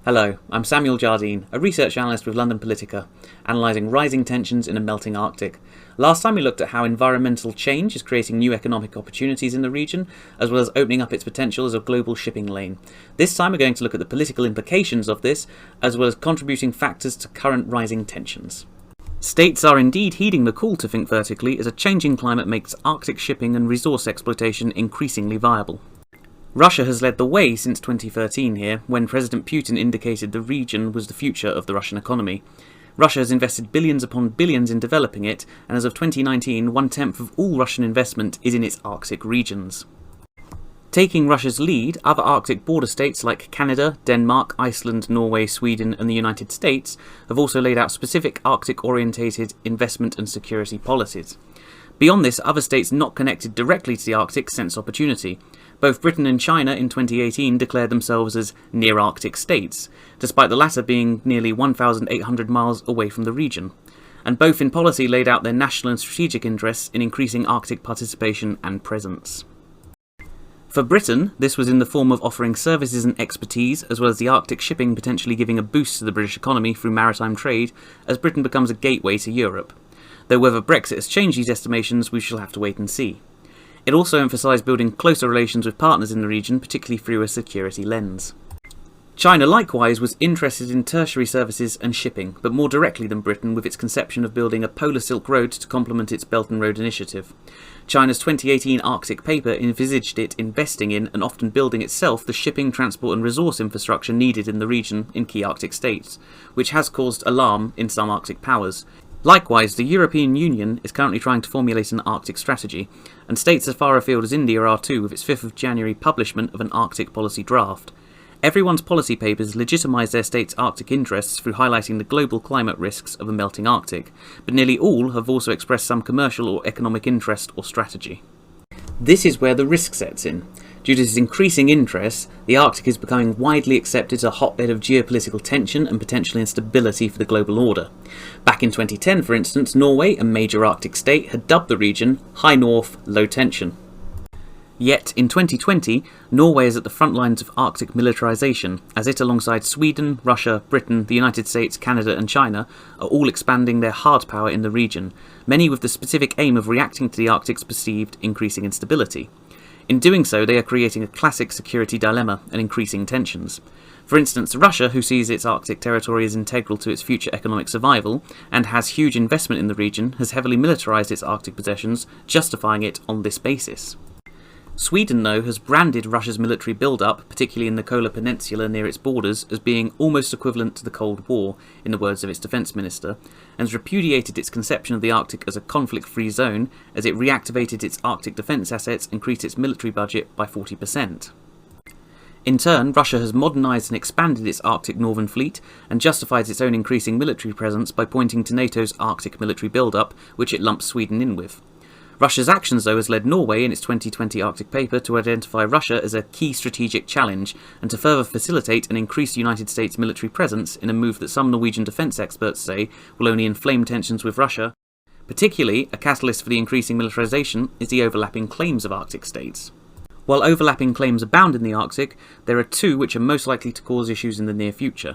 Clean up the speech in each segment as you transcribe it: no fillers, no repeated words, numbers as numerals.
Hello, I'm Samuel Jardine, a research analyst with London Politica, analysing rising tensions in a melting Arctic. Last time we looked at how environmental change is creating new economic opportunities in the region, as well as opening up its potential as a global shipping lane. This time we're going to look at the political implications of this, as well as contributing factors to current rising tensions. States are indeed heeding the call to think vertically as a changing climate makes Arctic shipping and resource exploitation increasingly viable. Russia has led the way since 2013 here, when President Putin indicated the region was the future of the Russian economy. Russia has invested billions upon billions in developing it, and as of 2019, 1/10 of all Russian investment is in its Arctic regions. Taking Russia's lead, other Arctic border states like Canada, Denmark, Iceland, Norway, Sweden and the United States have also laid out specific Arctic-orientated investment and security policies. Beyond this, other states not connected directly to the Arctic sense opportunity. Both Britain and China in 2018 declared themselves as near-Arctic states, despite the latter being nearly 1,800 miles away from the region. And both in policy laid out their national and strategic interests in increasing Arctic participation and presence. For Britain, this was in the form of offering services and expertise, as well as the Arctic shipping potentially giving a boost to the British economy through maritime trade, as Britain becomes a gateway to Europe. Though whether Brexit has changed these estimations, we shall have to wait and see. It also emphasised building closer relations with partners in the region, particularly through a security lens. China likewise was interested in tertiary services and shipping, but more directly than Britain with its conception of building a polar Silk Road to complement its Belt and Road initiative. China's 2018 Arctic paper envisaged it investing in and often building itself the shipping, transport and resource infrastructure needed in the region in key Arctic states, which has caused alarm in some Arctic powers. Likewise, the European Union is currently trying to formulate an Arctic strategy, and states as far afield as India are too, with its 5th of January publishment of an Arctic policy draft. Everyone's policy papers legitimise their state's Arctic interests through highlighting the global climate risks of a melting Arctic, but nearly all have also expressed some commercial or economic interest or strategy. This is where the risk sets in. Due to its increasing interest, the Arctic is becoming widely accepted as a hotbed of geopolitical tension and potential instability for the global order. Back in 2010, for instance, Norway, a major Arctic state, had dubbed the region High North, Low Tension. Yet, in 2020, Norway is at the front lines of Arctic militarisation, as it alongside Sweden, Russia, Britain, the United States, Canada and China are all expanding their hard power in the region, many with the specific aim of reacting to the Arctic's perceived increasing instability. In doing so, they are creating a classic security dilemma and increasing tensions. For instance, Russia, who sees its Arctic territory as integral to its future economic survival and has huge investment in the region, has heavily militarised its Arctic possessions, justifying it on this basis. Sweden, though, has branded Russia's military build-up, particularly in the Kola Peninsula near its borders, as being almost equivalent to the Cold War, in the words of its defence minister, and has repudiated its conception of the Arctic as a conflict-free zone as it reactivated its Arctic defence assets and increased its military budget by 40%. In turn, Russia has modernised and expanded its Arctic Northern Fleet and justifies its own increasing military presence by pointing to NATO's Arctic military build-up, which it lumps Sweden in with. Russia's actions, though, has led Norway in its 2020 Arctic paper to identify Russia as a key strategic challenge and to further facilitate an increased United States military presence in a move that some Norwegian defence experts say will only inflame tensions with Russia. Particularly, a catalyst for the increasing militarisation is the overlapping claims of Arctic states. While overlapping claims abound in the Arctic, there are two which are most likely to cause issues in the near future.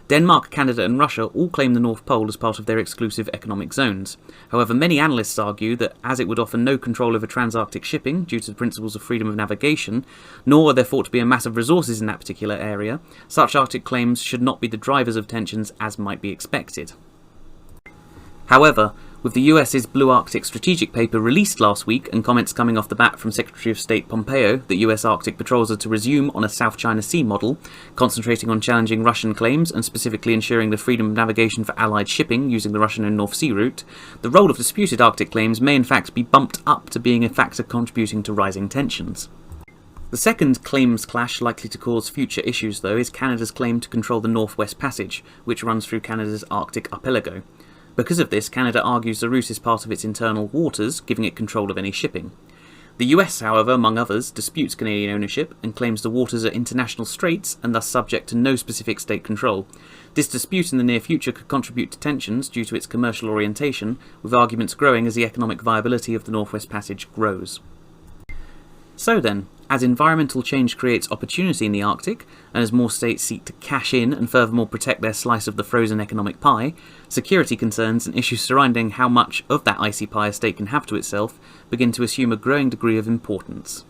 Denmark, Canada and Russia all claim the North Pole as part of their exclusive economic zones. However, many analysts argue that as it would offer no control over trans-Arctic shipping due to the principles of freedom of navigation, nor are there thought to be a mass of resources in that particular area, such Arctic claims should not be the drivers of tensions as might be expected. However, with the US's Blue Arctic strategic paper released last week and comments coming off the bat from Secretary of State Pompeo that US Arctic patrols are to resume on a South China Sea model, concentrating on challenging Russian claims and specifically ensuring the freedom of navigation for Allied shipping using the Russian and North Sea route, the role of disputed Arctic claims may in fact be bumped up to being a factor contributing to rising tensions. The second claims clash likely to cause future issues, though, is Canada's claim to control the Northwest Passage, which runs through Canada's Arctic archipelago. Because of this, Canada argues the route is part of its internal waters, giving it control of any shipping. The US, however, among others, disputes Canadian ownership and claims the waters are international straits and thus subject to no specific state control. This dispute in the near future could contribute to tensions due to its commercial orientation, with arguments growing as the economic viability of the Northwest Passage grows. So then, As environmental change creates opportunity in the Arctic, and as more states seek to cash in and furthermore protect their slice of the frozen economic pie, security concerns and issues surrounding how much of that icy pie a state can have to itself begin to assume a growing degree of importance.